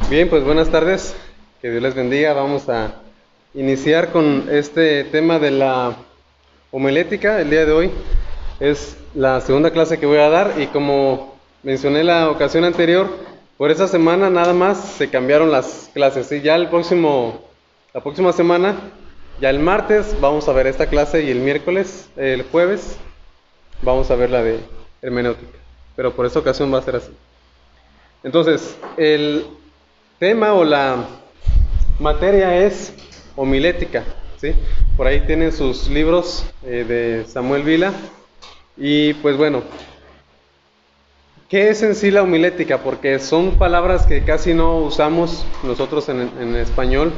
Bien, pues buenas tardes, que Dios les bendiga. Vamos a iniciar con este tema de la homilética. El día de hoy es la segunda clase que voy a dar y como mencioné la ocasión anterior, por esa semana nada más se cambiaron las clases. ¿Sí? Ya la próxima semana, ya el martes vamos a ver esta clase y el jueves vamos a ver la de hermenéutica. Pero por esta ocasión va a ser así. Entonces, el tema o la materia es homilética, ¿sí? Por ahí tienen sus libros de Samuel Vila. Y pues bueno, ¿qué es en sí la homilética? Porque son palabras que casi no usamos nosotros en español.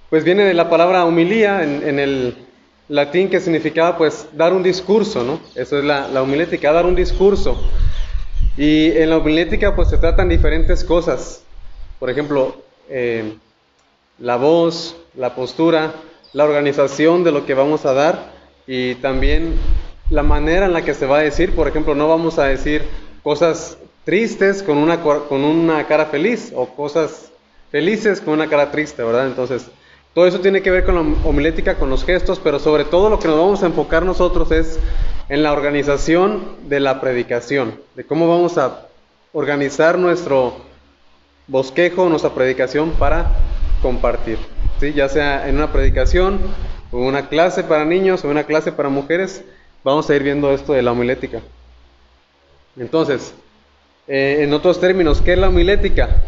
Pues viene de la palabra homilía en el latín, que significaba pues dar un discurso, ¿no? Eso es la homilética, dar un discurso. Y en la homilética pues se tratan diferentes cosas. Por ejemplo, la voz, la postura, la organización de lo que vamos a dar y también la manera en la que se va a decir. Por ejemplo, no vamos a decir cosas tristes con una cara feliz o cosas felices con una cara triste, ¿verdad? Entonces, todo eso tiene que ver con la homilética, con los gestos, pero sobre todo lo que nos vamos a enfocar nosotros es en la organización de la predicación, de cómo vamos a organizar nuestro bosquejo, nuestra predicación para compartir, ¿sí? Ya sea en una predicación, o una clase para niños, o una clase para mujeres, vamos a ir viendo esto de la homilética. Entonces, en otros términos, ¿qué es la homilética?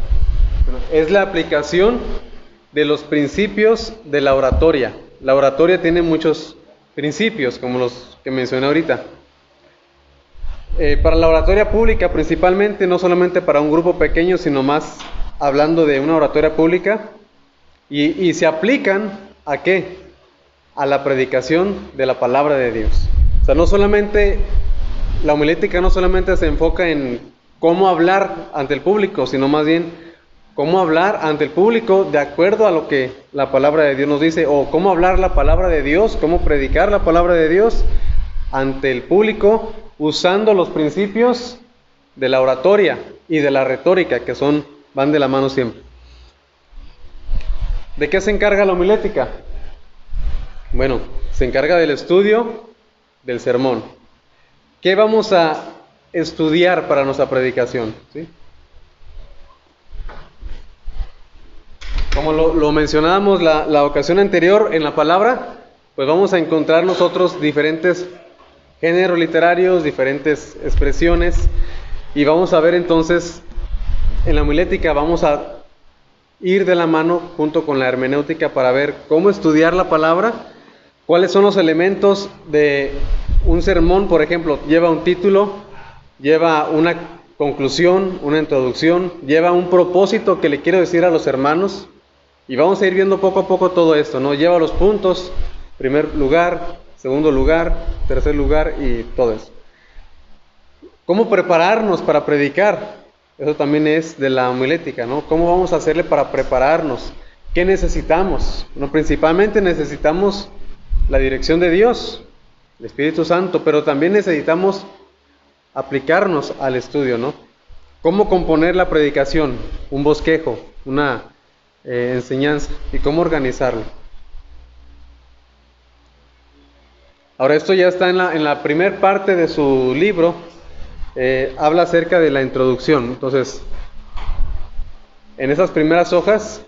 Bueno, es la aplicación de los principios de la oratoria. La oratoria tiene muchos principios, como los que mencioné ahorita. Para la oratoria pública principalmente, no solamente para un grupo pequeño, sino más hablando de una oratoria pública, y se aplican ¿a qué? A la predicación de la palabra de Dios. O sea, no solamente, la homilética no solamente se enfoca en cómo hablar ante el público, sino más bien cómo hablar ante el público de acuerdo a lo que la palabra de Dios nos dice, o cómo hablar la palabra de Dios, cómo predicar la palabra de Dios ante el público, usando los principios de la oratoria y de la retórica, que van de la mano siempre. ¿De qué se encarga la homilética? Bueno, se encarga del estudio del sermón. ¿Qué vamos a estudiar para nuestra predicación? ¿Sí? Como lo mencionábamos la ocasión anterior en la palabra, pues vamos a encontrar nosotros diferentes géneros literarios, diferentes expresiones, y vamos a ver entonces, en la homilética vamos a ir de la mano junto con la hermenéutica para ver cómo estudiar la palabra, cuáles son los elementos de un sermón. Por ejemplo, lleva un título, lleva una conclusión, una introducción, lleva un propósito que le quiero decir a los hermanos, y vamos a ir viendo poco a poco todo esto, ¿no? Lleva los puntos, primer lugar, segundo lugar, tercer lugar y todo eso. ¿Cómo prepararnos para predicar? Eso también es de la homilética, ¿no? ¿Cómo vamos a hacerle para prepararnos? ¿Qué necesitamos? Bueno, principalmente necesitamos la dirección de Dios, el Espíritu Santo, pero también necesitamos aplicarnos al estudio, ¿no? ¿Cómo componer la predicación? Un bosquejo, una enseñanza, y cómo organizarlo. Ahora, esto ya está en la primer parte de su libro. Habla acerca de la introducción. Entonces, en esas primeras hojas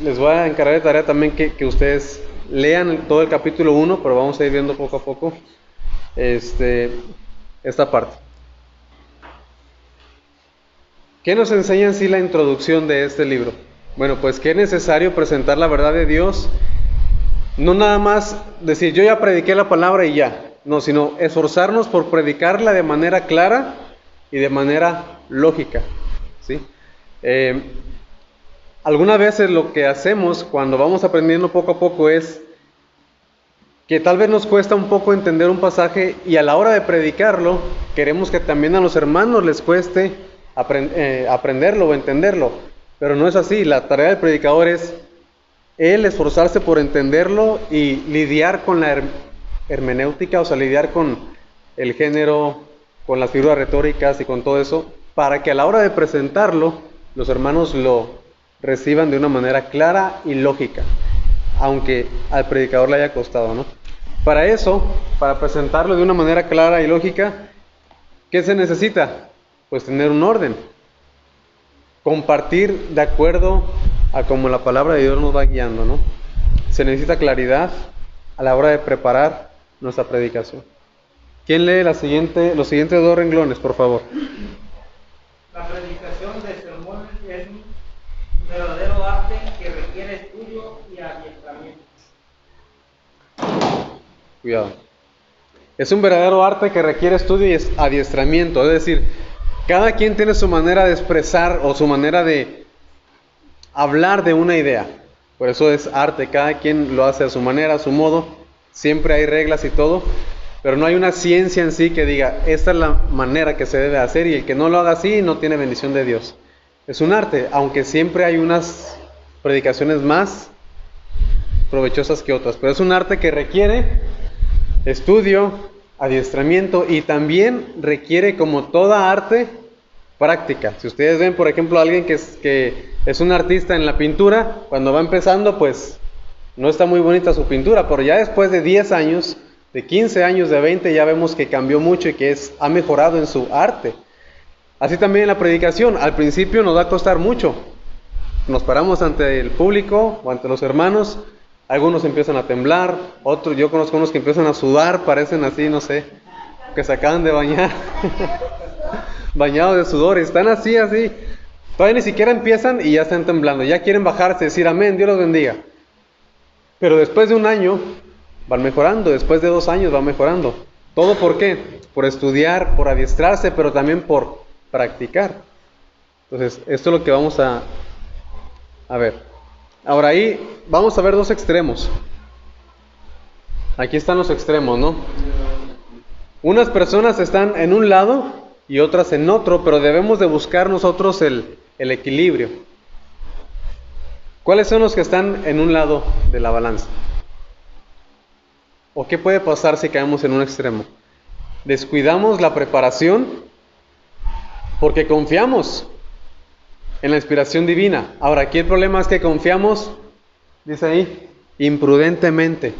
les voy a encargar de tarea también que ustedes lean todo el capítulo 1, pero vamos a ir viendo poco a poco esta parte. ¿Qué nos enseña en sí la introducción de este libro? Bueno, pues que es necesario presentar la verdad de Dios. No nada más decir, yo ya prediqué la palabra y ya. No, sino esforzarnos por predicarla de manera clara y de manera lógica, ¿sí? Algunas veces lo que hacemos cuando vamos aprendiendo poco a poco es que tal vez nos cuesta un poco entender un pasaje, y a la hora de predicarlo queremos que también a los hermanos les cueste aprenderlo o entenderlo, pero no es así. La tarea del predicador es él esforzarse por entenderlo y lidiar con la hermenéutica, o sea, lidiar con el género, con las figuras retóricas y con todo eso, para que a la hora de presentarlo, los hermanos lo reciban de una manera clara y lógica, aunque al predicador le haya costado, ¿no? Para eso, para presentarlo de una manera clara y lógica, ¿qué se necesita? Pues tener un orden, compartir de acuerdo a como la palabra de Dios nos va guiando, ¿no? Se necesita claridad a la hora de preparar nuestra predicación. ¿Quién lee los siguientes 2 renglones, por favor? La predicación de sermones es un verdadero arte que requiere estudio y adiestramiento. Cuidado. Es un verdadero arte que requiere estudio y adiestramiento. Es decir, cada quien tiene su manera de expresar o su manera de hablar de una idea. Por eso es arte. Cada quien lo hace a su manera, a su modo. Siempre hay reglas y todo. Pero no hay una ciencia en sí que diga, esta es la manera que se debe hacer y el que no lo haga así no tiene bendición de Dios. Es un arte, aunque siempre hay unas predicaciones más provechosas que otras. Pero es un arte que requiere estudio, adiestramiento y también requiere, como toda arte, práctica. Si ustedes ven, por ejemplo, a alguien que es un artista en la pintura, cuando va empezando, pues no está muy bonita su pintura, pero ya después de 10 años, de 15 años, de 20, ya vemos que cambió mucho y que ha mejorado en su arte. Así también en la predicación, al principio nos va a costar mucho. Nos paramos ante el público o ante los hermanos, algunos empiezan a temblar, otros, yo conozco unos que empiezan a sudar, parecen así, no sé, que se acaban de bañar, bañados de sudor, están así, todavía ni siquiera empiezan y ya están temblando, ya quieren bajarse, decir amén, Dios los bendiga. Pero después de un año van mejorando, después de 2 años van mejorando. ¿Todo por qué? Por estudiar, por adiestrarse, pero también por practicar. Entonces, esto es lo que vamos a ver. Ahora ahí vamos a ver 2 extremos. Aquí están los extremos, ¿no? Unas personas están en un lado y otras en otro, pero debemos de buscar nosotros el equilibrio. ¿Cuáles son los que están en un lado de la balanza? ¿O qué puede pasar si caemos en un extremo? Descuidamos la preparación porque confiamos en la inspiración divina. Ahora, aquí el problema es que confiamos, dice ahí, imprudentemente.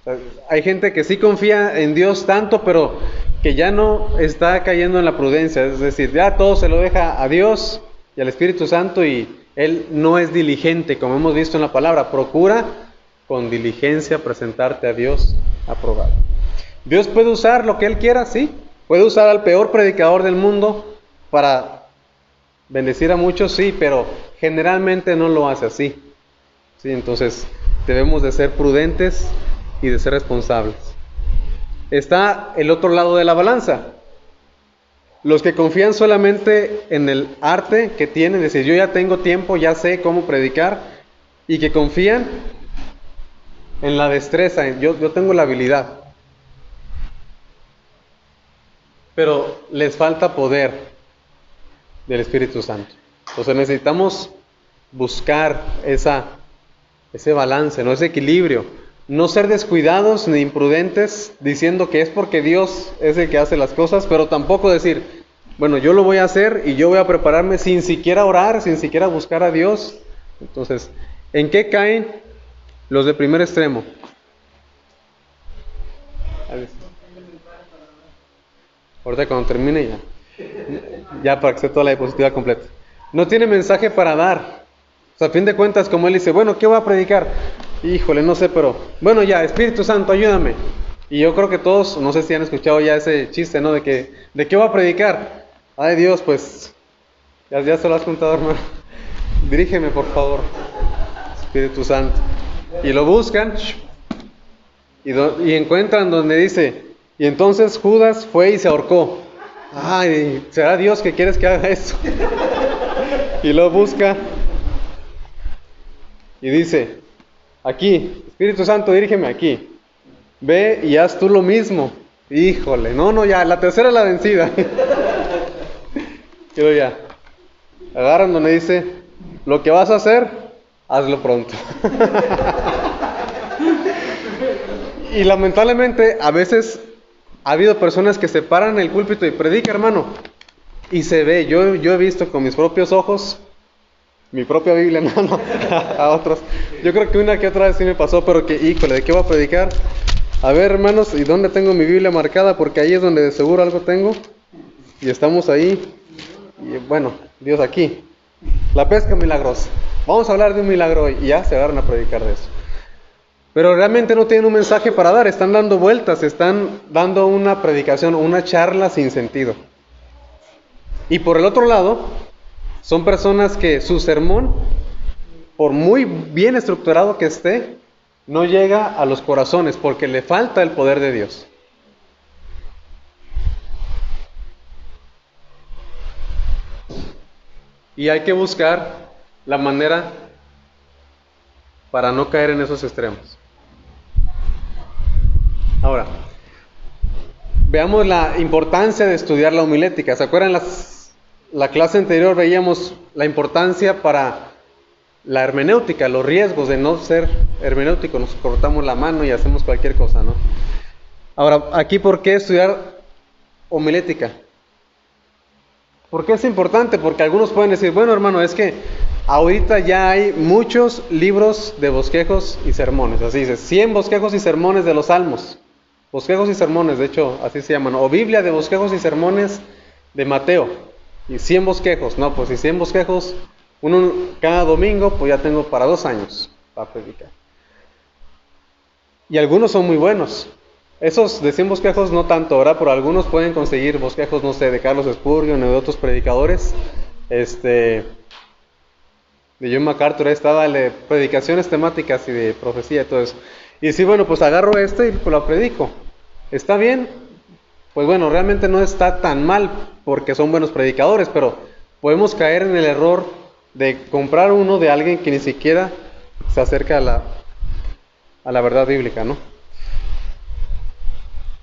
O sea, hay gente que sí confía en Dios tanto, pero que ya no está cayendo en la prudencia. Es decir, ya todo se lo deja a Dios y al Espíritu Santo y Él no es diligente, como hemos visto en la palabra. Procura con diligencia presentarte a Dios aprobado. Dios puede usar lo que Él quiera, sí. Puede usar al peor predicador del mundo para bendecir a muchos, sí, pero generalmente no lo hace así. Sí, entonces debemos de ser prudentes y de ser responsables. Está el otro lado de la balanza. Los que confían solamente en el arte que tienen, es decir, yo ya tengo tiempo, ya sé cómo predicar, y que confían en la destreza, yo tengo la habilidad. Pero les falta poder del Espíritu Santo. Entonces necesitamos buscar ese balance, ¿no? Ese equilibrio. No ser descuidados ni imprudentes diciendo que es porque Dios es el que hace las cosas, pero tampoco decir, bueno, yo lo voy a hacer y yo voy a prepararme sin siquiera orar, sin siquiera buscar a Dios. Entonces, ¿en qué caen los de primer extremo? Ahorita cuando termine ya para que esté toda la diapositiva completa. No tiene mensaje para dar. O sea, a fin de cuentas, como él dice, bueno, ¿qué voy a predicar? Híjole, no sé, pero bueno, ya, Espíritu Santo, ayúdame. Y yo creo que todos, no sé si han escuchado ya ese chiste, ¿no? ¿De qué voy a predicar? Ay, Dios, pues, ya se lo has contado, hermano. Dirígeme, por favor, Espíritu Santo. Y lo buscan y encuentran donde dice, y entonces Judas fue y se ahorcó. Ay, ¿será Dios que quieres que haga eso? Y lo busca y dice, aquí, Espíritu Santo, dirígeme aquí. Ve y haz tú lo mismo. Híjole, no, ya, la tercera es la vencida. Quiero ya. Agarran donde dice, lo que vas a hacer, hazlo pronto. Y lamentablemente, a veces Ha habido personas que se paran en el púlpito y predica, hermano, y se ve, yo he visto con mis propios ojos, mi propia Biblia, no, a otros. Yo creo que una que otra vez sí me pasó, pero que, híjole, ¿de qué voy a predicar? A ver, hermanos, ¿y dónde tengo mi Biblia marcada? Porque ahí es donde de seguro algo tengo. Y estamos ahí. Y bueno, Dios aquí. La pesca milagrosa. Vamos a hablar de un milagro hoy. Y ya se agarran a predicar de eso. Pero realmente no tienen un mensaje para dar. Están dando vueltas. Están dando una predicación, una charla sin sentido. Y por el otro lado, son personas que su sermón, por muy bien estructurado que esté, no llega a los corazones porque le falta el poder de Dios. Y hay que buscar la manera para no caer en esos extremos. Ahora, veamos la importancia de estudiar la homilética. ¿Se acuerdan? La clase anterior veíamos la importancia para la hermenéutica, los riesgos de no ser hermenéutico. Nos cortamos la mano y hacemos cualquier cosa, ¿no? Ahora, aquí, ¿por qué estudiar homilética? ¿Por qué es importante? Porque algunos pueden decir, bueno, hermano, es que ahorita ya hay muchos libros de bosquejos y sermones. Así dice, 100 bosquejos y sermones de los salmos. Bosquejos y sermones, de hecho, así se llaman. O Biblia de bosquejos y sermones de Mateo. Y 100 bosquejos. No, pues si 100 bosquejos, uno cada domingo, pues ya tengo para 2 años para predicar. Y algunos son muy buenos. Esos de 100 bosquejos no tanto, ¿verdad? Pero algunos pueden conseguir bosquejos, no sé, de Carlos Spurgeon o de otros predicadores. De John MacArthur, estaba de predicaciones temáticas y de profecía y todo eso. Y sí, bueno, pues agarro y pues lo predico. ¿Está bien? Pues bueno, realmente no está tan mal porque son buenos predicadores, pero podemos caer en el error de comprar uno de alguien que ni siquiera se acerca a la verdad bíblica, ¿no?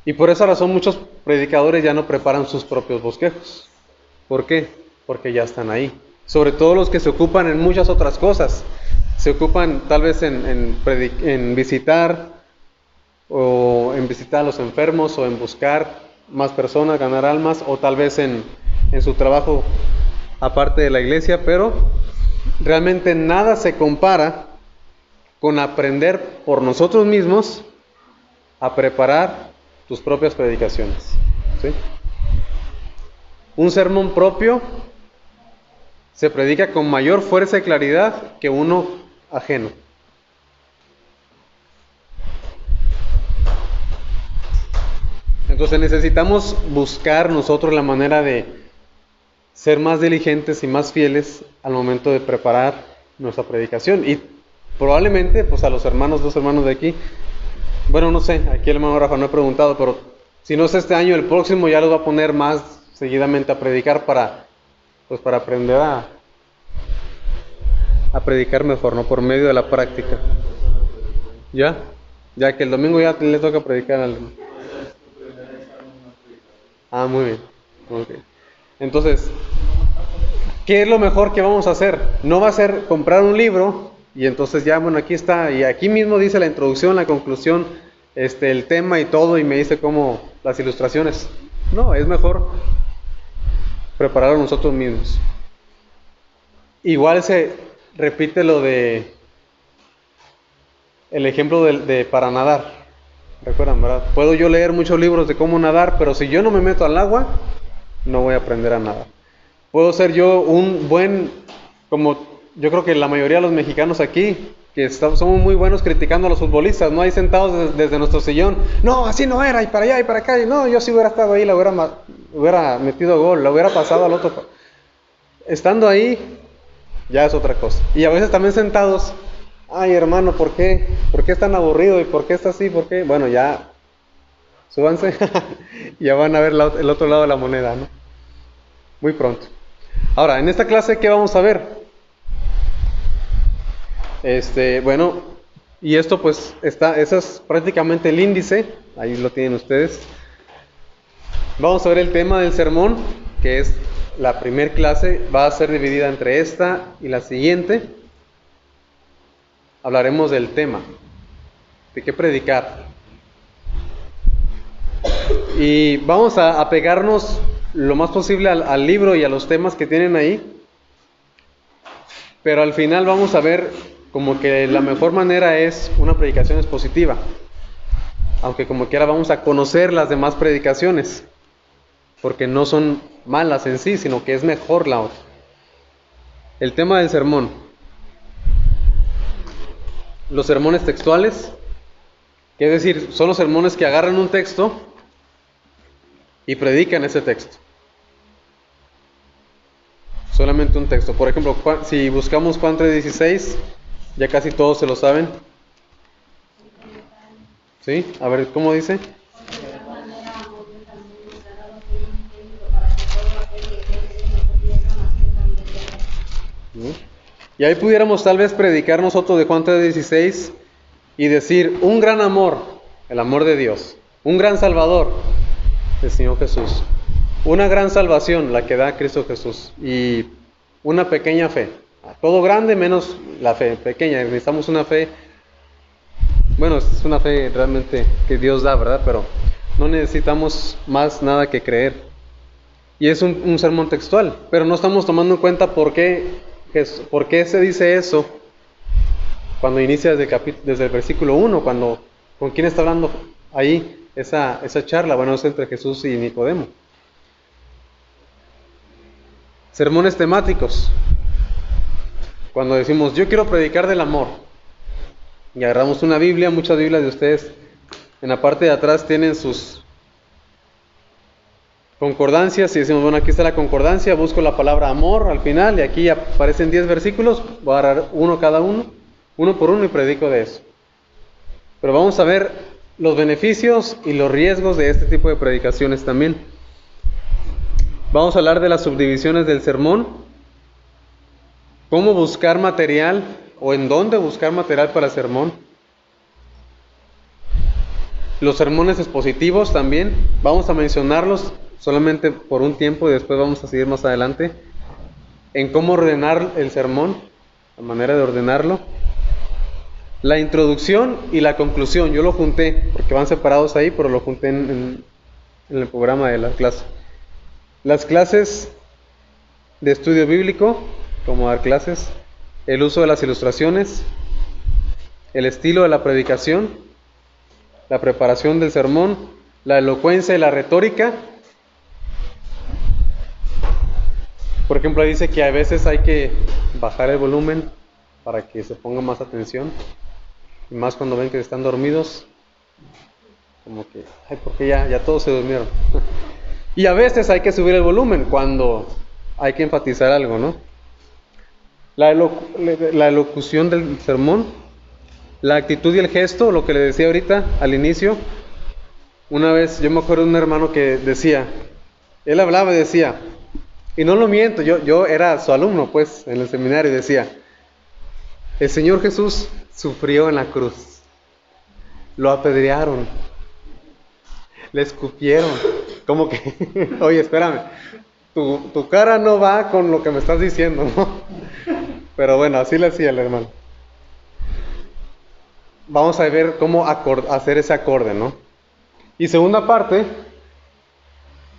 Y por esa razón muchos predicadores ya no preparan sus propios bosquejos. ¿Por qué? Porque ya están ahí. Sobre todo los que se ocupan en muchas otras cosas. Se ocupan tal vez en visitar a los enfermos o en buscar más personas, ganar almas, o tal vez en su trabajo aparte de la iglesia, pero realmente nada se compara con aprender por nosotros mismos a preparar tus propias predicaciones, ¿sí? Un sermón propio se predica con mayor fuerza y claridad que uno ajeno. Entonces necesitamos buscar nosotros la manera de ser más diligentes y más fieles al momento de preparar nuestra predicación. Y probablemente, pues a los dos hermanos de aquí, bueno, no sé, aquí el hermano Rafa no he preguntado, pero si no es este año, el próximo ya los va a poner más seguidamente a predicar para aprender a predicar mejor, ¿no? Por medio de la práctica. ¿Ya? Ya que el domingo ya le toca predicar al... Ah, muy bien. Okay. Entonces, ¿qué es lo mejor que vamos a hacer? No va a ser comprar un libro y entonces ya, bueno, aquí está, y aquí mismo dice la introducción, la conclusión, el tema y todo, y me dice cómo las ilustraciones. No, es mejor prepararlo nosotros mismos. Igual se repite lo de el ejemplo de para nadar. ¿Recuerdan, verdad? Puedo yo leer muchos libros de cómo nadar, pero si yo no me meto al agua, no voy a aprender a nadar. Puedo ser yo un buen, como yo creo que la mayoría de los mexicanos aquí, que somos muy buenos criticando a los futbolistas, ¿no? Ahí sentados desde nuestro sillón, no, así no era, y para allá y para acá, y no, yo sí hubiera estado ahí, la hubiera metido gol, la hubiera pasado al otro. Estando ahí, ya es otra cosa. Y a veces también sentados, ay hermano, ¿por qué? ¿Por qué es tan aburrido? ¿Y por qué está así? ¿Por qué? Bueno, ya, súbanse, ya van a ver el otro lado de la moneda, ¿no? Muy pronto. Ahora, en esta clase, ¿qué vamos a ver? Bueno, y esto pues eso es prácticamente el índice, ahí lo tienen ustedes. Vamos a ver el tema del sermón, que es la primer clase, va a ser dividida entre esta y la siguiente. Hablaremos del tema, de qué predicar. Y vamos a apegarnos lo más posible al libro y a los temas que tienen ahí. Pero al final vamos a ver como que la mejor manera es una predicación expositiva. Aunque como quiera vamos a conocer las demás predicaciones. Porque no son malas en sí, sino que es mejor la otra. El tema del sermón. Los sermones textuales. Que es decir, son los sermones que agarran un texto y predican ese texto. Solamente un texto. Por ejemplo, si buscamos Juan 3:16, ya casi todos se lo saben. ¿Sí? A ver, ¿cómo dice? Y ahí pudiéramos tal vez predicar nosotros de Juan 3:16 y decir, un gran amor, el amor de Dios, un gran Salvador, el Señor Jesús, una gran salvación, la que da Cristo Jesús, y una pequeña fe, todo grande menos la fe pequeña. Necesitamos una fe, bueno, es una fe realmente que Dios da, ¿verdad? Pero no necesitamos más nada que creer. Y es un sermón textual, pero no estamos tomando en cuenta por qué se dice eso cuando inicia desde el versículo 1, ¿con quién está hablando ahí esa charla? Bueno, es entre Jesús y Nicodemo. Sermones temáticos. Cuando decimos, yo quiero predicar del amor, y agarramos una Biblia, muchas Biblias de ustedes, en la parte de atrás tienen sus concordancias, y decimos, bueno, aquí está la concordancia, busco la palabra amor al final, y aquí aparecen 10 versículos, voy a agarrar uno cada uno por uno, y predico de eso. Pero vamos a ver los beneficios y los riesgos de este tipo de predicaciones también. Vamos a hablar de las subdivisiones del sermón, cómo buscar material o en dónde buscar material para el sermón. Los sermones expositivos también, vamos a mencionarlos solamente por un tiempo y después vamos a seguir más adelante en cómo ordenar el sermón, la manera de ordenarlo. La introducción y la conclusión, yo lo junté, porque van separados ahí, pero lo junté en el programa de la clase. Las clases de estudio bíblico, como dar clases, el uso de las ilustraciones, el estilo de la predicación, la preparación del sermón, la elocuencia y la retórica. Por ejemplo, dice que a veces hay que bajar el volumen para que se ponga más atención, y más cuando ven que están dormidos, como que, ay, porque ya todos se durmieron. Y a veces hay que subir el volumen cuando hay que enfatizar algo, ¿no? La elocución del sermón, la actitud y el gesto, lo que le decía ahorita al inicio. Una vez yo me acuerdo de un hermano que decía, él hablaba y decía, y no lo miento, yo era su alumno pues en el seminario, y decía, el Señor Jesús sufrió en la cruz, lo apedrearon, le escupieron, como que, oye, espérame, tu cara no va con lo que me estás diciendo, ¿no? Pero bueno, así le hacía el hermano. Vamos a ver cómo hacer ese acorde, ¿no? Y segunda parte,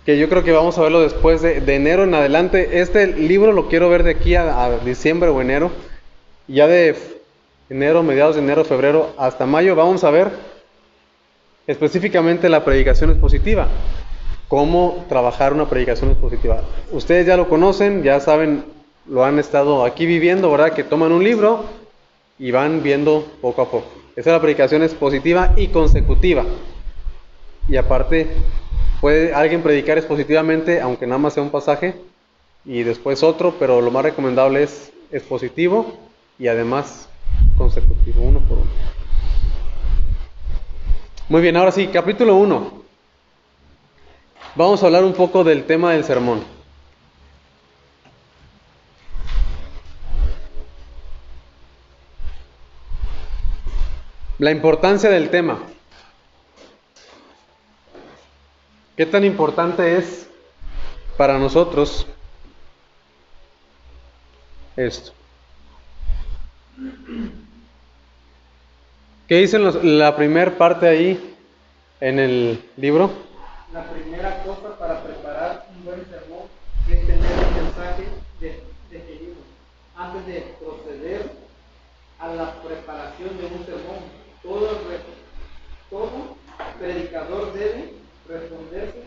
que yo creo que vamos a verlo después de enero en adelante. Este libro lo quiero ver de aquí a diciembre o enero. Ya de enero, mediados de enero, febrero hasta mayo, vamos a ver específicamente la predicación expositiva. Cómo trabajar una predicación expositiva. Ustedes ya lo conocen, ya saben, lo han estado aquí viviendo, ¿verdad? Que toman un libro y van viendo poco a poco. Esa es la predicación expositiva y consecutiva. Y aparte, puede alguien predicar expositivamente, aunque nada más sea un pasaje, y después otro, pero lo más recomendable es expositivo y además consecutivo, uno por uno. Muy bien, ahora sí, capítulo 1. Vamos a hablar un poco del tema del sermón. La importancia del tema. ¿Qué tan importante es para nosotros esto? ¿Qué dice la primera parte ahí en el libro? La primera cosa para preparar un buen sermón es tener un mensaje definido. Antes de proceder a la preparación de un sermón, todo predicador debe responderse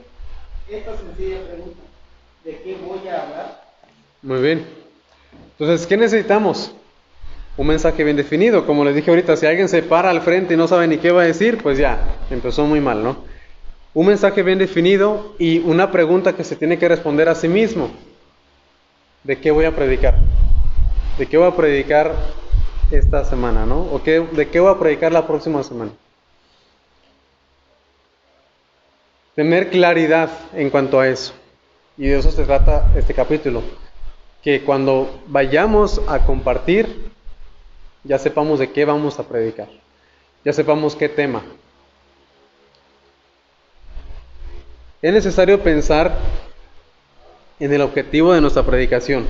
esta sencilla pregunta: ¿de qué voy a hablar? Muy bien. Entonces, ¿qué necesitamos? Un mensaje bien definido. Como les dije ahorita, si alguien se para al frente y no sabe ni qué va a decir, pues ya, empezó muy mal, ¿no? Un mensaje bien definido y una pregunta que se tiene que responder a sí mismo. ¿De qué voy a predicar? ¿De qué voy a predicar esta semana, no? ¿O de qué voy a predicar la próxima semana? Tener claridad en cuanto a eso. Y de eso se trata este capítulo. Que cuando vayamos a compartir, ya sepamos de qué vamos a predicar. Ya sepamos qué tema. Es necesario pensar en el objetivo de nuestra predicación.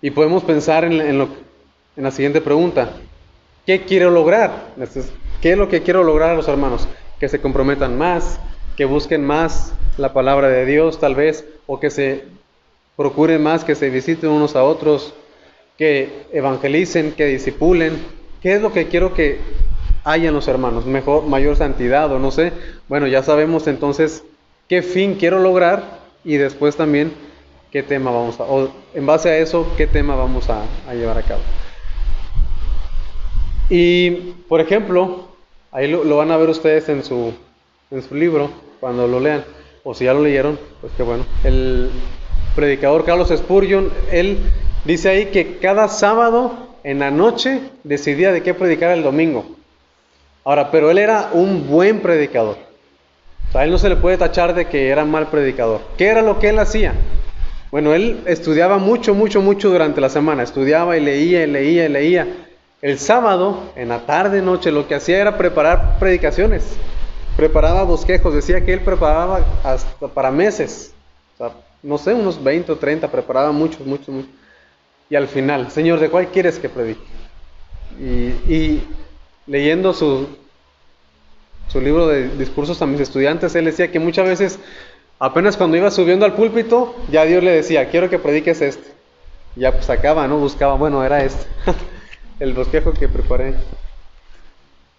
Y podemos pensar en la siguiente pregunta. ¿Qué quiero lograr? ¿Qué es lo que quiero lograr a los hermanos? Que se comprometan más, que busquen más la palabra de Dios tal vez, o que se procuren más, que se visiten unos a otros, que evangelicen, que discipulen. ¿Qué es lo que quiero que haya en los hermanos? Mayor santidad o no sé. Bueno, ya sabemos entonces qué fin quiero lograr y después también qué tema o en base a eso, qué tema vamos a llevar a cabo. Y, por ejemplo, ahí lo van a ver ustedes en su libro, cuando lo lean, o si ya lo leyeron, pues qué bueno. El predicador Carlos Spurgeon, él dice ahí que cada sábado en la noche decidía de qué predicar el domingo. Ahora, pero él era un buen predicador. O sea, a él no se le puede tachar de que era mal predicador. ¿Qué era lo que él hacía? Bueno, él estudiaba mucho durante la semana. Estudiaba y leía. El sábado, en la tarde, noche, lo que hacía era preparar predicaciones. Preparaba bosquejos. Decía que él preparaba hasta para meses. O sea, no sé, unos 20 o 30. Preparaba muchos. Y al final, Señor, ¿de cuál quieres que predique? Y leyendo su libro de discursos a mis estudiantes, él decía que muchas veces, apenas cuando iba subiendo al púlpito, ya Dios le decía, quiero que prediques este. Ya pues sacaba, ¿no? Buscaba, bueno, era este. El bosquejo que preparé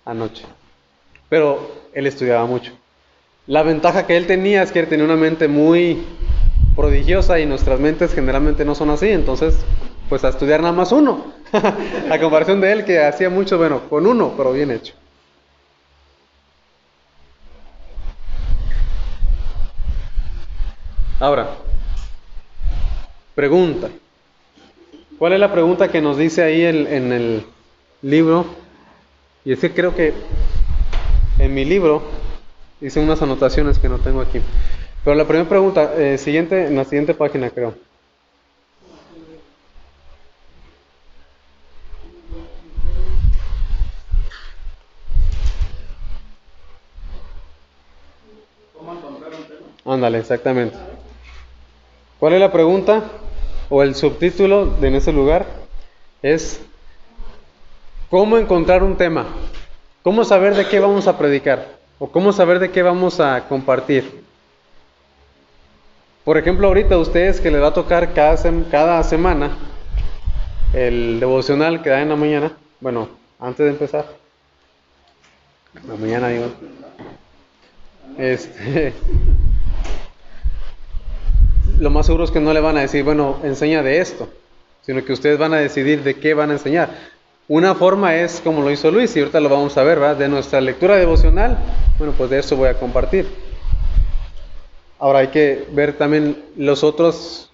anoche. Pero él estudiaba mucho. La ventaja que él tenía es que él tenía una mente muy prodigiosa y nuestras mentes generalmente no son así, entonces pues a estudiar nada más uno. A comparación de él que hacía mucho, bueno, con uno, pero bien hecho. Ahora, pregunta. ¿Cuál es la pregunta que nos dice ahí en el libro? Y es que creo que en mi libro hice unas anotaciones que no tengo aquí. Pero la primera pregunta, en la siguiente página creo. Ándale, exactamente. ¿Cuál es la pregunta? O el subtítulo en ese lugar es ¿cómo encontrar un tema? ¿Cómo saber de qué vamos a predicar? ¿O cómo saber de qué vamos a compartir? Por ejemplo, ahorita a ustedes que les va a tocar cada semana el devocional que da en la mañana. Bueno, antes de empezar. La mañana digo. Lo más seguro es que no le van a decir, bueno, enseña de esto, sino que ustedes van a decidir de qué van a enseñar. Una forma es como lo hizo Luis, y ahorita lo vamos a ver, ¿verdad? De nuestra lectura devocional, bueno, pues de eso voy a compartir. Ahora hay que ver también las otras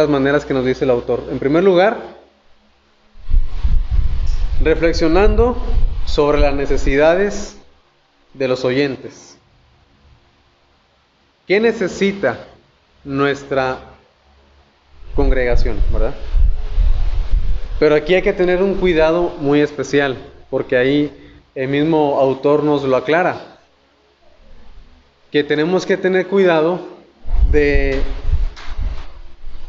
maneras que nos dice el autor. En primer lugar, reflexionando sobre las necesidades de los oyentes. ¿Qué necesita nuestra congregación, verdad? Pero aquí hay que tener un cuidado muy especial, porque ahí el mismo autor nos lo aclara, que tenemos que tener cuidado de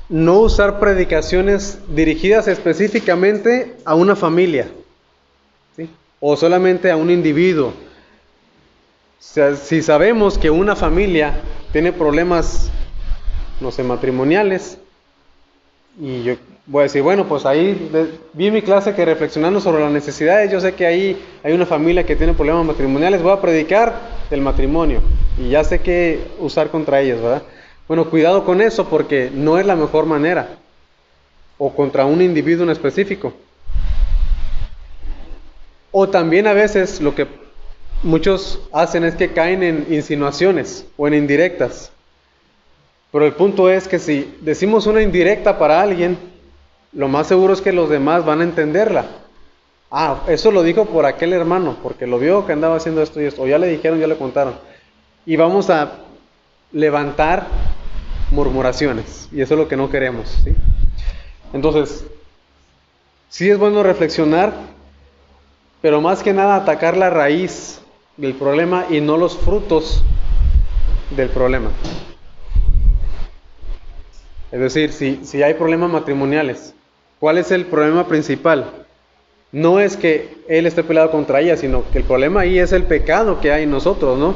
no usar predicaciones dirigidas específicamente a una familia, ¿sí? O solamente a un individuo. sea, si sabemos que una familia tiene problemas, no sé, matrimoniales, y yo voy a decir, bueno, pues ahí vi mi clase que reflexionando sobre las necesidades, yo sé que ahí hay una familia que tiene problemas matrimoniales, voy a predicar del matrimonio, y ya sé qué usar contra ellos, ¿verdad? Bueno, cuidado con eso, porque no es la mejor manera, o contra un individuo en específico. O también a veces lo que muchos hacen es que caen en insinuaciones o en indirectas. Pero el punto es que si decimos una indirecta para alguien, lo más seguro es que los demás van a entenderla. Ah, eso lo dijo por aquel hermano, porque lo vio que andaba haciendo esto y esto. O ya le dijeron, ya le contaron. Y vamos a levantar murmuraciones. Y eso es lo que no queremos, ¿sí? Entonces, sí es bueno reflexionar, pero más que nada atacar la raíz del problema y no los frutos del problema. Es decir, si hay problemas matrimoniales, ¿cuál es el problema principal? No es que él esté peleado contra ella, sino que el problema ahí es el pecado que hay en nosotros, ¿no?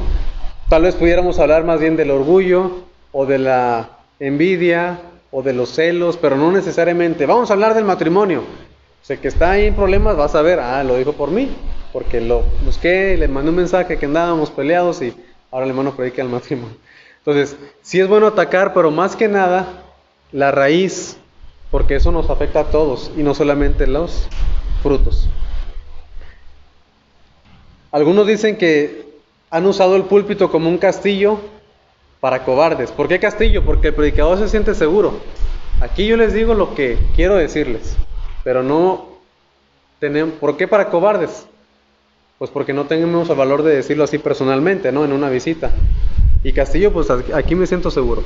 Tal vez pudiéramos hablar más bien del orgullo, o de la envidia, o de los celos, pero no necesariamente. Vamos a hablar del matrimonio. O sea, que está ahí en problemas, vas a ver, lo dijo por mí, porque lo busqué, le mandé un mensaje que andábamos peleados y ahora el hermano predica el matrimonio. Entonces, sí es bueno atacar, pero más que nada, la raíz, porque eso nos afecta a todos y no solamente los frutos. Algunos dicen que han usado el púlpito como un castillo para cobardes. ¿Por qué castillo? Porque el predicador se siente seguro. Aquí yo les digo lo que quiero decirles, pero no tenemos. ¿Por qué para cobardes? Pues porque no tenemos el valor de decirlo así personalmente, ¿no? En una visita. Y castillo, pues aquí me siento seguro.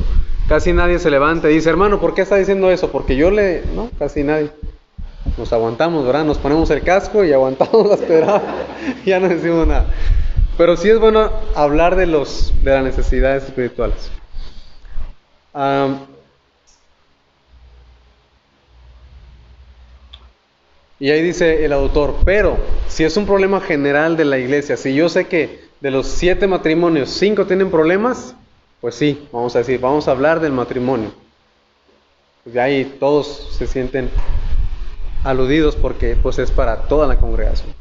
Casi nadie se levanta y dice, hermano, ¿por qué está diciendo eso? Porque no, casi nadie. Nos aguantamos, ¿verdad? Nos ponemos el casco y aguantamos las pedradas. Ya no decimos nada. Pero sí es bueno hablar de las necesidades espirituales. Y ahí dice el autor, pero si es un problema general de la iglesia, si yo sé que de los 7 matrimonios, 5 tienen problemas, pues sí, vamos a hablar del matrimonio. Pues ya ahí todos se sienten aludidos porque pues es para toda la congregación.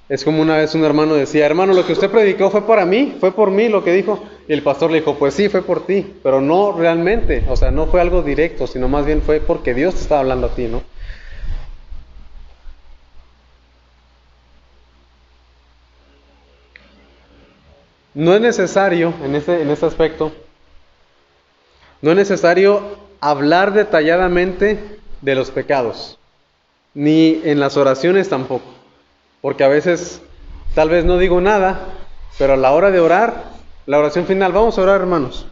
Es como una vez un hermano decía, hermano, lo que usted predicó fue para mí, fue por mí lo que dijo. Y el pastor le dijo, pues sí, fue por ti, pero no realmente, o sea, no fue algo directo, sino más bien fue porque Dios te estaba hablando a ti, ¿no? No es necesario, en este aspecto, no es necesario hablar detalladamente de los pecados, ni en las oraciones tampoco, porque a veces tal vez no digo nada, pero a la hora de orar, la oración final, vamos a orar, hermanos,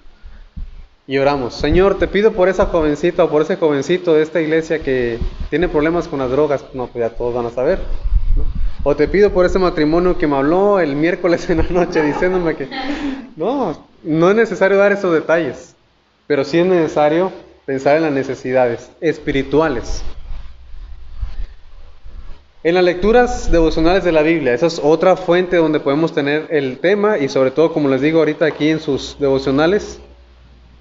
y oramos. Señor, te pido por esa jovencita o por ese jovencito de esta iglesia que tiene problemas con las drogas. No, pues ya todos van a saber, ¿no? O te pido por ese matrimonio que me habló el miércoles en la noche diciéndome que... No es necesario dar esos detalles, pero sí es necesario pensar en las necesidades espirituales. En las lecturas devocionales de la Biblia, esa es otra fuente donde podemos tener el tema, y sobre todo, como les digo ahorita aquí en sus devocionales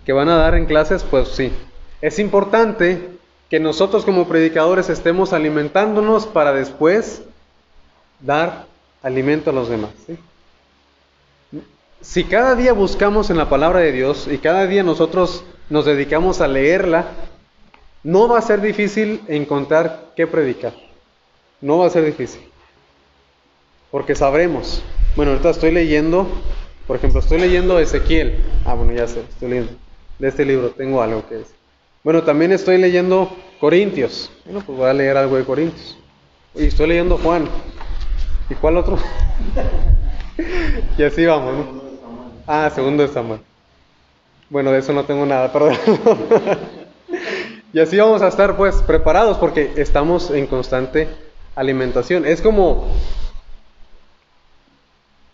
que van a dar en clases, pues sí, es importante que nosotros como predicadores estemos alimentándonos para después dar alimento a los demás, ¿sí? Si cada día buscamos en la palabra de Dios y cada día nosotros nos dedicamos a leerla, no va a ser difícil encontrar qué predicar. No va a ser difícil. Porque sabremos. Bueno, ahorita estoy leyendo, por ejemplo, estoy leyendo Ezequiel. Bueno, ya sé, estoy leyendo. De este libro tengo algo que decir. Bueno, también estoy leyendo Corintios. Bueno, pues voy a leer algo de Corintios. Y estoy leyendo Juan. ¿Y cuál otro? Y así vamos, ¿no? Segundo de Samuel. Bueno, de eso no tengo nada, perdón. Y así vamos a estar pues preparados porque estamos en constante alimentación. Es como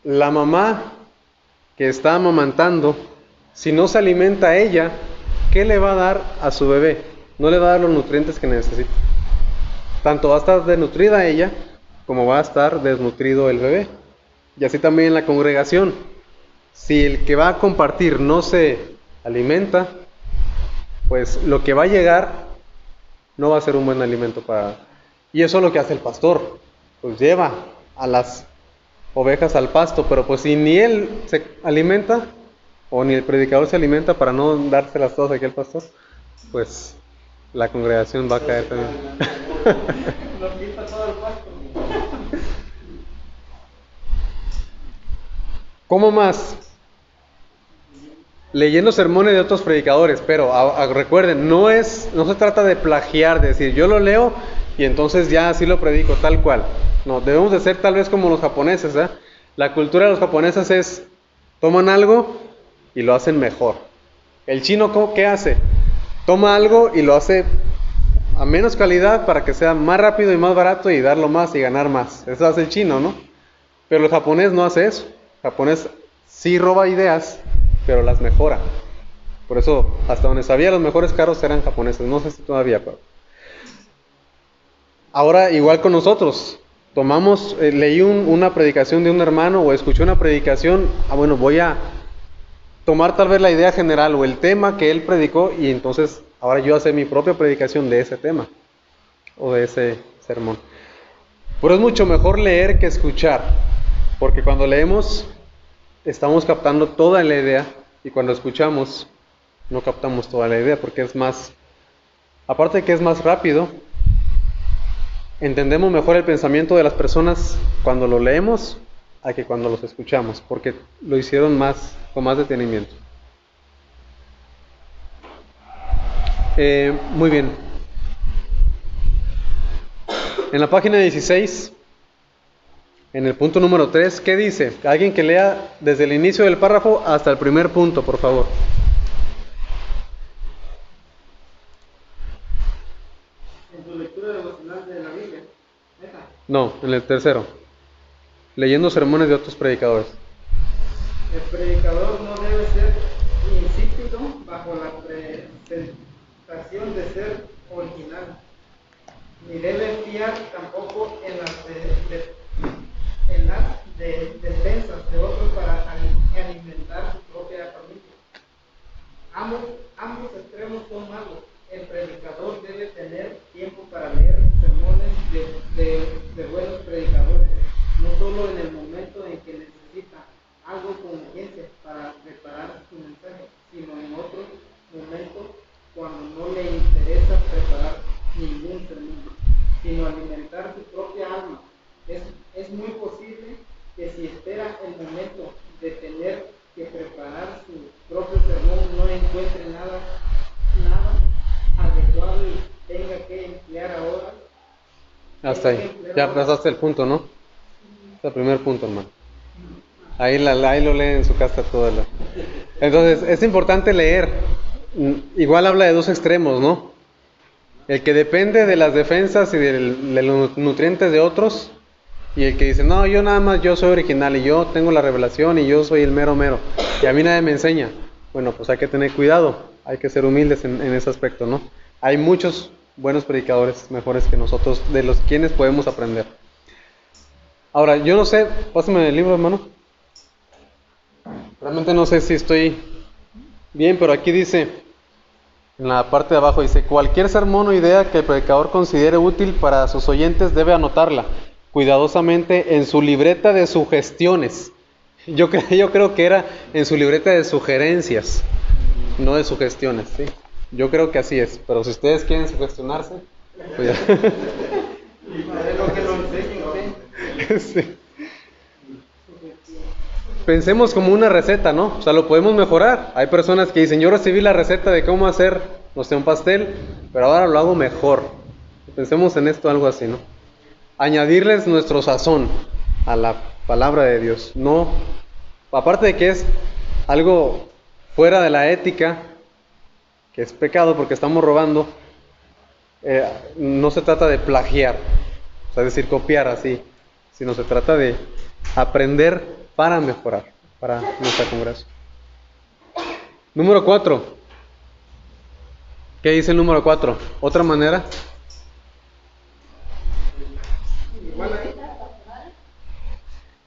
la mamá que está amamantando, si no se alimenta a ella, ¿qué le va a dar a su bebé? No le va a dar los nutrientes que necesita. Tanto va a estar desnutrida ella, como va a estar desnutrido el bebé. Y así también en la congregación. si el que va a compartir no se alimenta, pues lo que va a llegar no va a ser un buen alimento para... Y eso es lo que hace el pastor, pues lleva a las ovejas al pasto, pero pues si ni él se alimenta, o ni el predicador se alimenta para no dárselas todas aquí al pastor, pues la congregación va a caer también. Lo quita todo el pasto. ¿Cómo más? Leyendo sermones de otros predicadores, pero recuerden, no se trata de plagiar, de decir yo lo leo y entonces ya así lo predico tal cual. No, debemos de ser tal vez como los japoneses, ¿eh? La cultura de los japoneses es, toman algo y lo hacen mejor. El chino, ¿qué hace? Toma algo y lo hace a menos calidad para que sea más rápido y más barato y darlo más y ganar más. Eso hace el chino, ¿no? Pero el japonés no hace eso. El japonés sí roba ideas, pero las mejora. Por eso, hasta donde sabía, los mejores carros eran japoneses. No sé si todavía, pero... Ahora, igual con nosotros. Leí una predicación de un hermano o escuché una predicación. Bueno, voy a tomar tal vez la idea general o el tema que él predicó y entonces ahora yo hacer mi propia predicación de ese tema o de ese sermón. Pero es mucho mejor leer que escuchar, porque cuando leemos estamos captando toda la idea y cuando escuchamos no captamos toda la idea porque es más, aparte de que es más rápido, entendemos mejor el pensamiento de las personas cuando lo leemos a que cuando los escuchamos, porque lo hicieron con más detenimiento. Muy bien. En la página 16, en el punto número 3, ¿qué dice? Alguien que lea desde el inicio del párrafo hasta el primer punto, por favor. En tu lectura devocional de la Biblia. ¿Esa? No, en el tercero. Leyendo sermones de otros predicadores. El predicador no debe ser insípido bajo la presentación de ser original, ni debe fiar tampoco en las defensas de otros para alimentar su propia familia. Ambos extremos son malos. El predicador debe tener tiempo para leer sermones de buenos predicadores, no solo en el momento en que necesita algo con urgencia para preparar su mensaje, sino en otros momentos cuando no le interesa preparar ningún sermón, sino alimentar su propia alma. Es muy posible que si espera el momento de tener que preparar su propio sermón no encuentre nada adecuado y tenga que emplear ahora. Hasta ahí, ya pasaste el punto, ¿no? Es el primer punto, hermano. Ahí lo lee en su casa todo. Entonces, es importante leer. Igual habla de dos extremos, ¿no? El que depende de las defensas y de los nutrientes de otros, y el que dice, no, yo soy original y yo tengo la revelación y yo soy el mero mero, y a mí nadie me enseña. Bueno, pues hay que tener cuidado, hay que ser humildes en ese aspecto, ¿no? Hay muchos buenos predicadores mejores que nosotros, de los quienes podemos aprender. Ahora, yo no sé, pásame el libro, hermano. Realmente no sé si estoy bien, pero aquí dice, en la parte de abajo dice, cualquier sermón o idea que el predicador considere útil para sus oyentes debe anotarla cuidadosamente en su libreta de sugestiones. Yo creo que era en su libreta de sugerencias, no de sugestiones, ¿sí? Yo creo que así es, pero si ustedes quieren sugestionarse, pues ya. Lo que lo enseñen, Sí. Pensemos como una receta, ¿no? O sea, lo podemos mejorar. Hay personas que dicen, yo recibí la receta de cómo hacer, no sé, un pastel, pero ahora lo hago mejor. Pensemos en esto, algo así, ¿no? Añadirles nuestro sazón a la palabra de Dios. No, aparte de que es algo fuera de la ética, que es pecado porque estamos robando, no se trata de plagiar, o sea, es decir, copiar así, sino se trata de aprender para mejorar, para nuestra congregación. Número 4. ¿Qué dice el número 4? ¿Otra manera?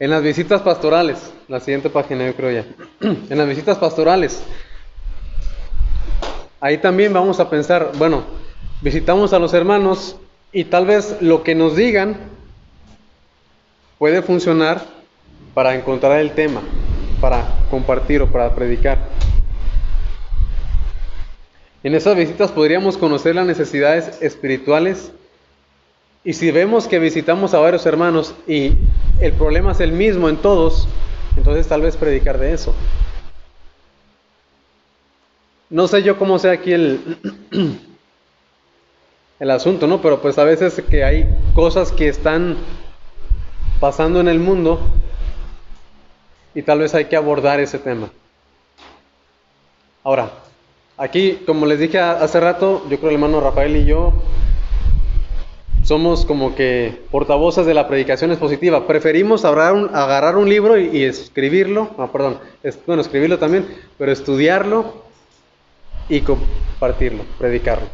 En las visitas pastorales, la siguiente página yo creo ya. En las visitas pastorales, ahí también vamos a pensar, bueno, visitamos a los hermanos y tal vez lo que nos digan puede funcionar para encontrar el tema, para compartir o para predicar. En esas visitas podríamos conocer las necesidades espirituales, y si vemos que visitamos a varios hermanos y el problema es el mismo en todos, entonces tal vez predicar de eso. No sé yo cómo sea aquí el asunto, ¿no? Pero pues a veces que hay cosas que están pasando en el mundo y tal vez hay que abordar ese tema. Ahora, aquí, como les dije hace rato, yo creo el hermano Rafael y yo somos como que portavoces de la predicación expositiva. Preferimos agarrar un libro y escribirlo, escribirlo también, pero estudiarlo y compartirlo, predicarlo,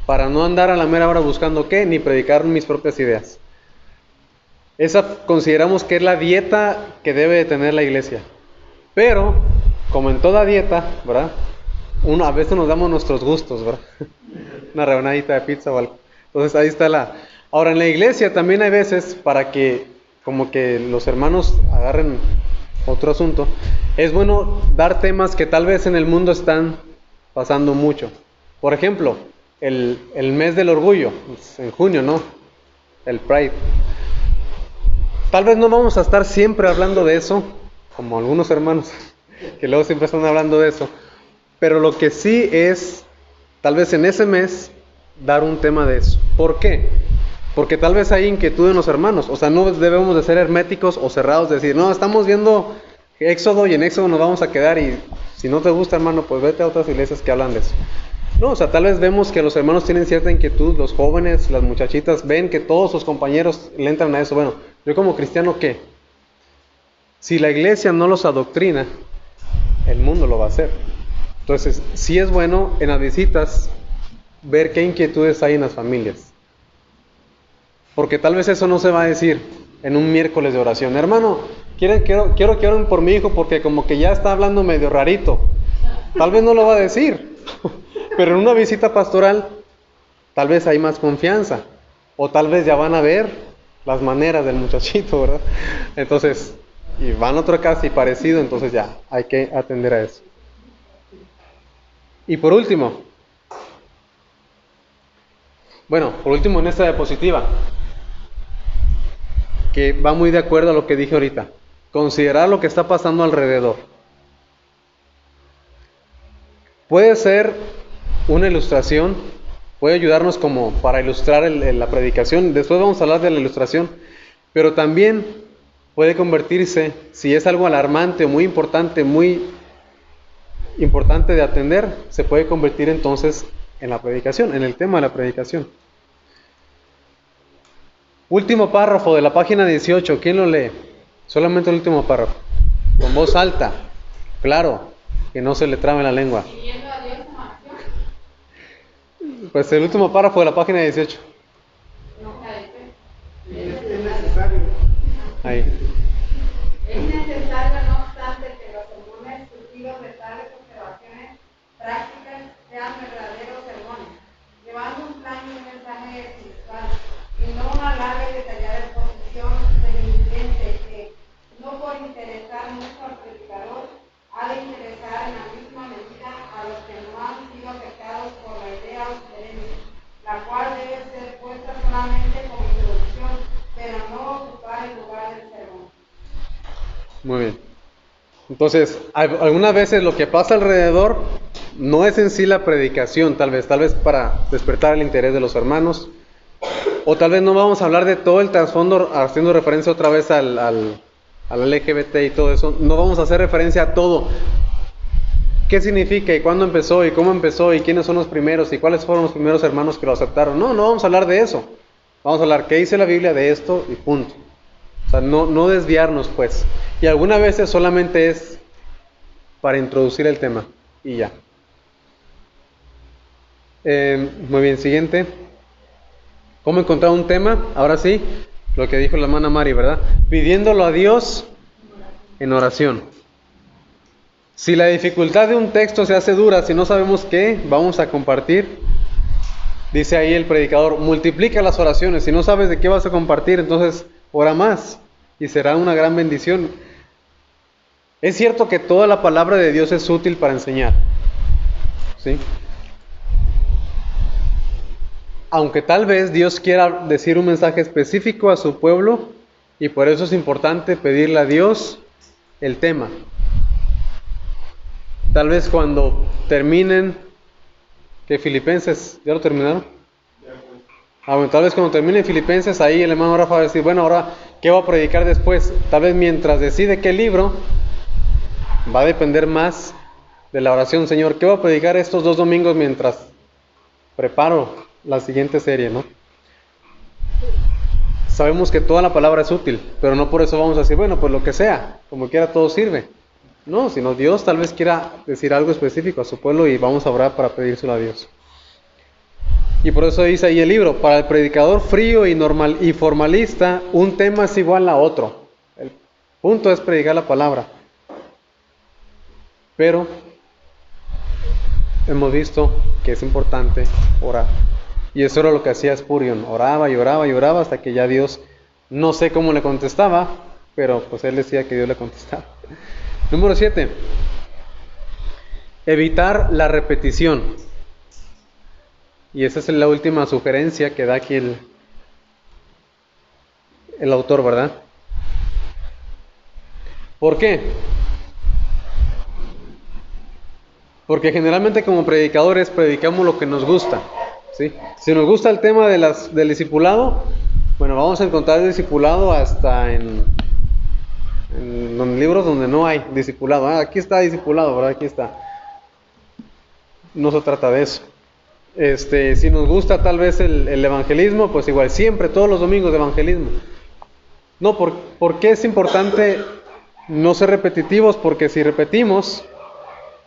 para no andar a la mera hora buscando qué, ni predicar mis propias ideas. Esa consideramos que es la dieta que debe de tener la iglesia. Pero, como en toda dieta, ¿verdad? A veces nos damos nuestros gustos, ¿verdad? Una rebanadita de pizza o algo. Entonces ahí está Ahora en la iglesia también hay veces para que como que los hermanos agarren otro asunto. Es bueno dar temas que tal vez en el mundo están pasando mucho. Por ejemplo, el mes del orgullo, en junio, ¿no? El Pride. Tal vez no vamos a estar siempre hablando de eso, como algunos hermanos que luego siempre están hablando de eso. Pero lo que sí es, tal vez en ese mes, dar un tema de eso. ¿Por qué? Porque tal vez hay inquietud en los hermanos. O sea, no debemos de ser herméticos o cerrados, de decir, no, estamos viendo Éxodo y en Éxodo nos vamos a quedar y si no te gusta, hermano, pues vete a otras iglesias que hablan de eso. No, o sea, tal vez vemos que los hermanos tienen cierta inquietud, los jóvenes, las muchachitas, ven que todos sus compañeros le entran a eso. Bueno, yo como cristiano, ¿qué? Si la iglesia no los adoctrina, el mundo lo va a hacer. Entonces, sí es bueno en las visitas ver qué inquietudes hay en las familias. Porque tal vez eso no se va a decir en un miércoles de oración. Hermano, quiero que oren por mi hijo porque como que ya está hablando medio rarito. Tal vez no lo va a decir. Pero en una visita pastoral, tal vez hay más confianza. O tal vez ya van a ver las maneras del muchachito, ¿verdad? Entonces, y van a otra casa y parecido, entonces ya, hay que atender a eso. Y por último, en esta diapositiva, que va muy de acuerdo a lo que dije ahorita, considerar lo que está pasando alrededor. Puede ser una ilustración, puede ayudarnos como para ilustrar la predicación, después vamos a hablar de la ilustración, pero también puede convertirse, si es algo alarmante o muy importante de atender, se puede convertir entonces en la predicación, en el tema de la predicación. Último párrafo de la página 18, ¿quién lo lee? Solamente el último párrafo, con voz alta, claro, que no se le trabe la lengua. Pues el último párrafo de la página 18. Es necesario. Ahí. Es necesario, no obstante, que los sermones surgidos de tales observaciones prácticas sean verdaderos sermones, llevando un plan y un mensaje espiritual, y no una larga y detallada exposición reminiscente que, no por interesar mucho al predicador, ha de interesar en la misma medida a los que no han sido afectados por la idea o sugerencia, la cual debe ser puesta solamente como introducción, pero no ocupar el lugar del sermón. Muy bien. Entonces, algunas veces lo que pasa alrededor no es en sí la predicación, tal vez para despertar el interés de los hermanos, o tal vez no vamos a hablar de todo el trasfondo, haciendo referencia otra vez al LGBT y todo eso, no vamos a hacer referencia a todo. ¿Qué significa y cuándo empezó y cómo empezó y quiénes son los primeros y cuáles fueron los primeros hermanos que lo aceptaron? No vamos a hablar de eso. Vamos a hablar qué dice la Biblia de esto y punto. O sea, no desviarnos pues. Y algunas veces solamente es para introducir el tema y ya. Muy bien, siguiente. ¿Cómo encontrar un tema? Ahora sí, lo que dijo la hermana Mari, ¿verdad? Pidiéndolo a Dios en oración. Si la dificultad de un texto se hace dura, si no sabemos qué vamos a compartir, dice ahí el predicador, multiplica las oraciones. Si no sabes de qué vas a compartir, entonces ora más y será una gran bendición. Es cierto que toda la palabra de Dios es útil para enseñar, ¿sí? Aunque tal vez Dios quiera decir un mensaje específico a su pueblo, y por eso es importante pedirle a Dios el tema. Tal vez cuando terminen, que Filipenses, ¿ya lo terminaron? Bueno, tal vez cuando termine Filipenses, ahí el hermano Rafa va a decir, bueno, ahora, ¿qué va a predicar después? Tal vez mientras decide qué libro, va a depender más de la oración. Señor, ¿qué va a predicar estos 2 domingos mientras preparo la siguiente serie, ¿no? Sabemos que toda la palabra es útil, pero no por eso vamos a decir, bueno, pues lo que sea, como quiera todo sirve. No, sino Dios tal vez quiera decir algo específico a su pueblo y vamos a orar para pedírselo a Dios. Y por eso dice ahí el libro, para el predicador frío y normal y formalista, un tema es igual a otro. El punto es predicar la palabra. Pero hemos visto que es importante orar. Y eso era lo que hacía Spurgeon, oraba y oraba y oraba hasta que ya Dios, no sé cómo le contestaba, pero pues él decía que Dios le contestaba. Número 7. Evitar la repetición. Y esa es la última sugerencia que da aquí el autor, ¿verdad? ¿Por qué? Porque generalmente como predicadores predicamos lo que nos gusta, ¿sí? Si nos gusta el tema del discipulado, bueno, vamos a encontrar el discipulado hasta en libros donde no hay discipulado. Aquí está discipulado, ¿verdad? Aquí está. No se trata de eso. Si nos gusta tal vez el evangelismo, pues igual, siempre, todos los domingos de evangelismo. No, ¿por qué es importante no ser repetitivos? Porque si repetimos,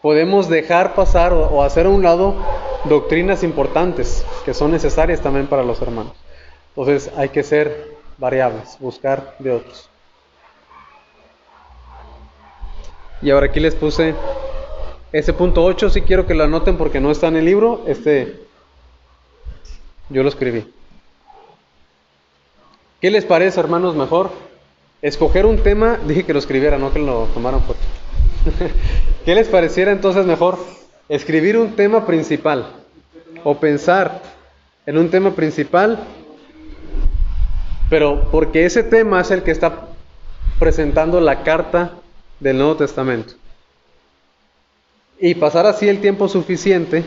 podemos dejar pasar o hacer a un lado doctrinas importantes que son necesarias también para los hermanos. Entonces hay que ser variables, buscar de otros. Y ahora aquí les puse ese punto 8, sí quiero que lo anoten porque no está en el libro, yo lo escribí. ¿Qué les parece, hermanos, mejor? Escoger un tema, dije que lo escribiera, no que lo tomaran foto. ¿Qué les pareciera entonces mejor? Escribir un tema principal o pensar en un tema principal, pero porque ese tema es el que está presentando la carta del Nuevo Testamento. Y pasar así el tiempo suficiente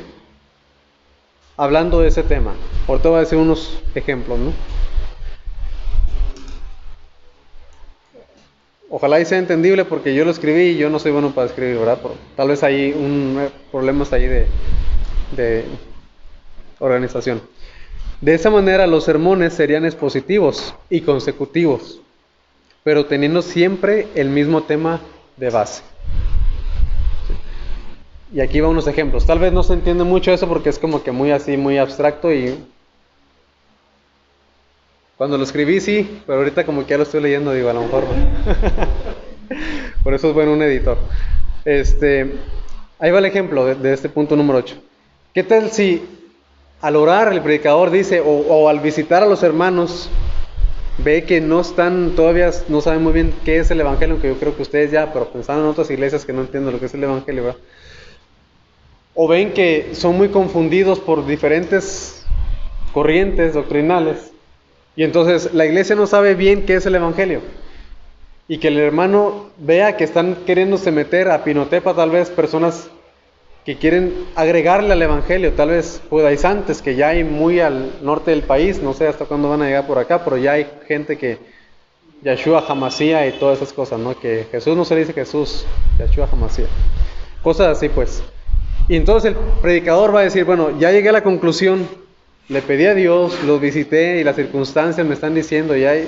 hablando de ese tema. Ahorita voy a decir unos ejemplos, ¿no? Ojalá y sea entendible porque yo lo escribí y yo no soy bueno para escribir, ¿verdad? Tal vez hay problemas ahí de organización. De esa manera los sermones serían expositivos y consecutivos, pero teniendo siempre el mismo tema de base. Y aquí van unos ejemplos. Tal vez no se entiende mucho eso porque es como que muy así, muy abstracto y cuando lo escribí sí, pero ahorita como que ya lo estoy leyendo, digo, a lo mejor no. Por eso es bueno un editor. Ahí va el ejemplo de este punto número 8. ¿Qué tal si al orar el predicador dice, o al visitar a los hermanos, ve que no están, todavía no saben muy bien qué es el evangelio, aunque yo creo que ustedes ya, pero pensando en otras iglesias que no entienden lo que es el evangelio, ¿verdad? O ven que son muy confundidos por diferentes corrientes doctrinales, y entonces la iglesia no sabe bien qué es el evangelio, y que el hermano vea que están queriéndose meter a pinotepa tal vez personas que quieren agregarle al evangelio, tal vez judaizantes que ya hay muy al norte del país, no sé hasta cuándo van a llegar por acá, pero ya hay gente que Yeshua Hamasía y todas esas cosas, ¿no? Que Jesús no se le dice Jesús, Yeshua Hamasía, cosas así pues. Y entonces el predicador va a decir, bueno, ya llegué a la conclusión, le pedí a Dios, los visité y las circunstancias me están diciendo, le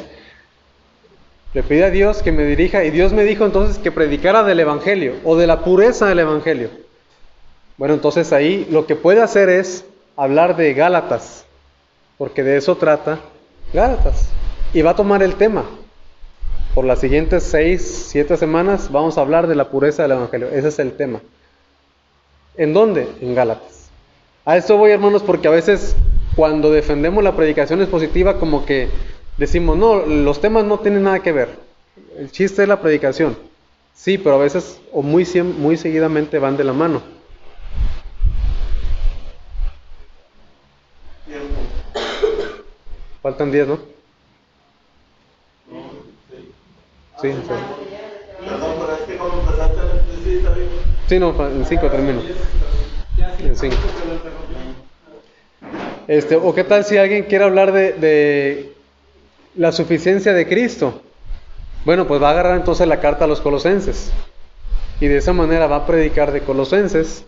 pedí a Dios que me dirija y Dios me dijo entonces que predicara del evangelio o de la pureza del evangelio. Bueno, entonces ahí lo que puede hacer es hablar de Gálatas, porque de eso trata Gálatas, y va a tomar el tema. Por las siguientes 6, 7 semanas vamos a hablar de la pureza del Evangelio. Ese es el tema. ¿En dónde? En Gálatas. A esto voy, hermanos, porque a veces cuando defendemos la predicación expositiva como que decimos, no, los temas no tienen nada que ver. El chiste es la predicación. Sí, pero a veces o muy seguidamente van de la mano. Faltan 10, ¿no? Sí, sí. Perdón, pero es que como empezaste a decir, está bien. Sí, no, en 5 termino. En 5. O qué tal si alguien quiere hablar de la suficiencia de Cristo. Bueno, pues va a agarrar entonces la carta a los Colosenses. Y de esa manera va a predicar de Colosenses,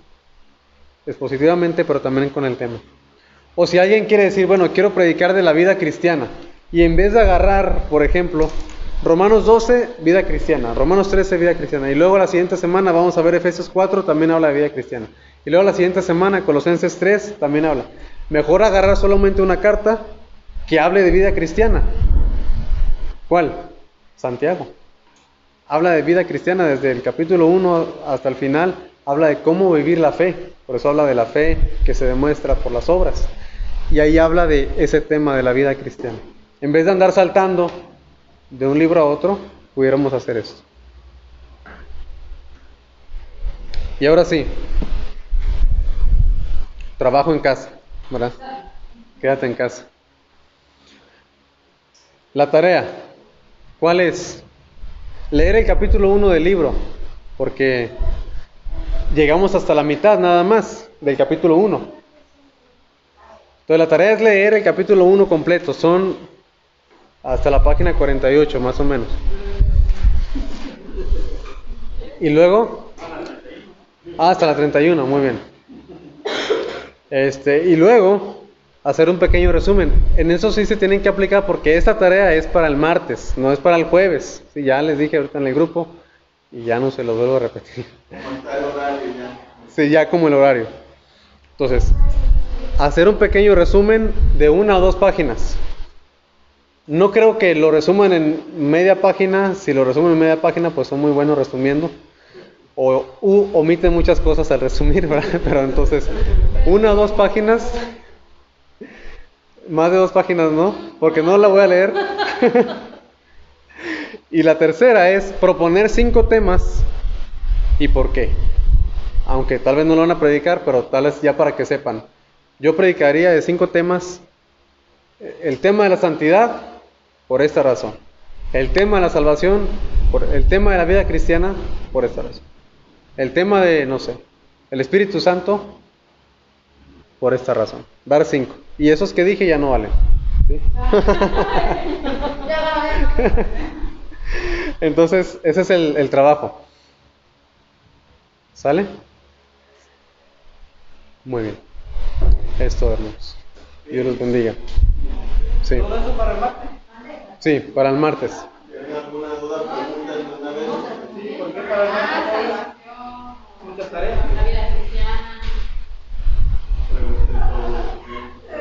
expositivamente, pero también con el tema. O si alguien quiere decir, bueno, quiero predicar de la vida cristiana. Y en vez de agarrar, por ejemplo, Romanos 12, vida cristiana. Romanos 13, vida cristiana. Y luego la siguiente semana vamos a ver Efesios 4, también habla de vida cristiana. Y luego la siguiente semana, Colosenses 3, también habla. Mejor agarrar solamente una carta que hable de vida cristiana. ¿Cuál? Santiago. Habla de vida cristiana desde el capítulo 1 hasta el final. Habla de cómo vivir la fe. Por eso habla de la fe que se demuestra por las obras. Y ahí habla de ese tema de la vida cristiana. En vez de andar saltando de un libro a otro, pudiéramos hacer esto. Y ahora sí, trabajo en casa, ¿verdad? Quédate en casa. La tarea, ¿cuál es? Leer el capítulo 1 del libro, porque llegamos hasta la mitad nada más del capítulo 1. Entonces la tarea es leer el capítulo 1 completo, son hasta la página 48 más o menos. Y luego hasta la 31, muy bien. Y luego hacer un pequeño resumen. En eso sí se tienen que aplicar porque esta tarea es para el martes, no es para el jueves. Sí, ya les dije ahorita en el grupo y ya no se lo vuelvo a repetir. Sí, ya como el horario. Entonces, hacer un pequeño resumen de 1 o 2 páginas. No creo que lo resuman en media página. Si lo resumen en media página, pues son muy buenos resumiendo. O omiten muchas cosas al resumir, ¿verdad? Pero entonces, 1 o 2 páginas. Más de 2 páginas no, porque no la voy a leer. Y la tercera es proponer 5 temas y por qué. Aunque tal vez no lo van a predicar, pero tal vez ya para que sepan. Yo predicaría de 5 temas. El tema de la santidad, por esta razón. El tema de la salvación, el tema de la vida cristiana, por esta razón. El tema de, no sé, el Espíritu Santo, por esta razón. Dar 5. Y esos que dije ya no valen. ¿Sí? Entonces, ese es el trabajo. ¿Sale? Muy bien. Esto, hermanos. Dios los bendiga. Sí. ¿Todo eso para el martes? Sí, para el martes. ¿Tienen alguna duda, pregunta de una vez? Sí, ¿por qué para el martes? Muchas tareas.